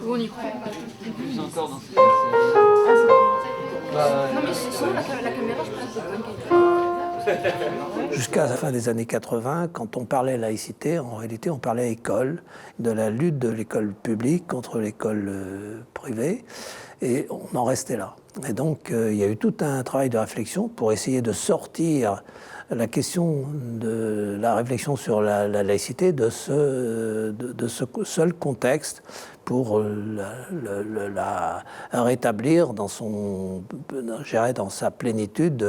On y croit. Plus encore dans ce Non mais sinon la caméra je pense que c'est bonne. Jusqu'à la fin des années 80, quand on parlait laïcité, en réalité on parlait école, de la lutte de l'école publique contre l'école privée, et on en restait là. Et donc il y a eu tout un travail de réflexion pour essayer de sortir la question de la réflexion sur la laïcité de ce seul contexte pour la rétablir dans sa plénitude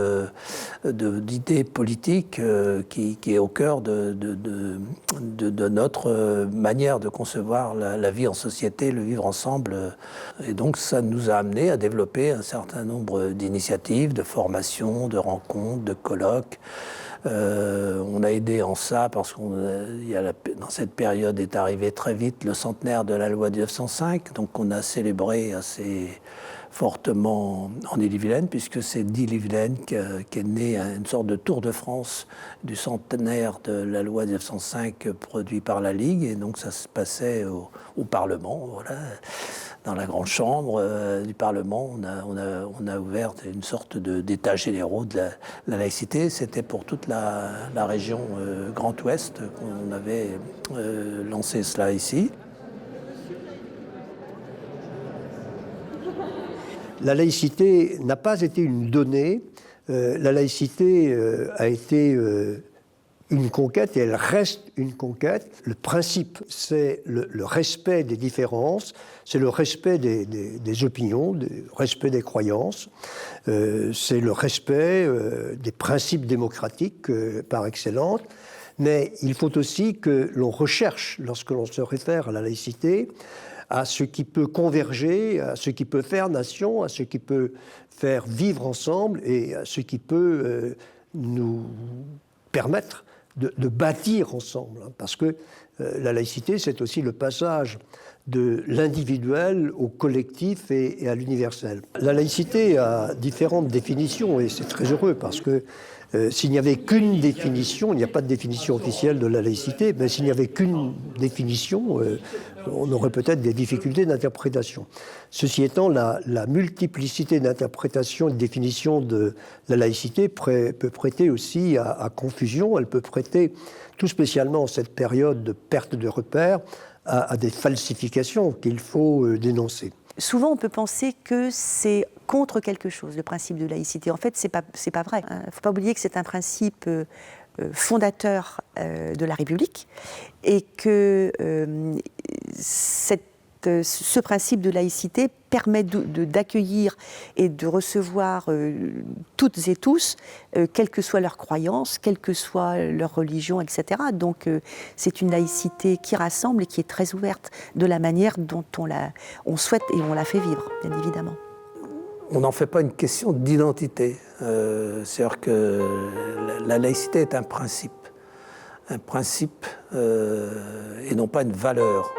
d'idées politiques qui est au cœur de notre manière de concevoir la vie en société, le vivre ensemble. Et donc ça nous a amené à développer un certain nombre d'initiatives, de formations, de rencontres, de colloques. On a aidé en ça parce dans cette période est arrivé très vite le centenaire de la loi de 1905, donc on a célébré assez fortement en Ille-et-Vilaine, puisque c'est d'Ille-et-Vilaine qu'est né une sorte de Tour de France du centenaire de la loi de 1905 produit par la Ligue, et donc ça se passait au Parlement, voilà. Dans la grande chambre du Parlement, on a ouvert une sorte d'états généraux de la laïcité. C'était pour toute la région Grand Ouest qu'on avait lancé cela ici. La laïcité n'a pas été une donnée. La laïcité a été une conquête et elle reste une conquête. Le principe, c'est le respect des différences, c'est le respect des opinions, le respect des croyances, c'est le respect des principes démocratiques par excellence. Mais il faut aussi que l'on recherche, lorsque l'on se réfère à la laïcité, à ce qui peut converger, à ce qui peut faire nation, à ce qui peut faire vivre ensemble et à ce qui peut nous permettre de bâtir ensemble. Parce que la laïcité, c'est aussi le passage de l'individuel au collectif et à l'universel. La laïcité a différentes définitions et c'est très heureux parce que s'il n'y avait qu'une définition, il n'y a pas de définition officielle de la laïcité, mais s'il n'y avait qu'une définition, on aurait peut-être des difficultés d'interprétation. Ceci étant, la multiplicité d'interprétations et de définitions de la laïcité peut prêter aussi à confusion, elle peut prêter, tout spécialement en cette période de perte de repères, à des falsifications qu'il faut dénoncer. Souvent, on peut penser que c'est contre quelque chose, le principe de laïcité. En fait, c'est pas vrai. Il ne faut pas oublier que c'est un principe fondateur de la République et que ce principe de laïcité permet d'accueillir et de recevoir toutes et tous, quelles que soient leurs croyances, quelle que soit leur religion, etc. Donc c'est une laïcité qui rassemble et qui est très ouverte de la manière dont on souhaite et on la fait vivre, bien évidemment. On n'en fait pas une question d'identité. C'est-à-dire que la laïcité est un principe et non pas une valeur.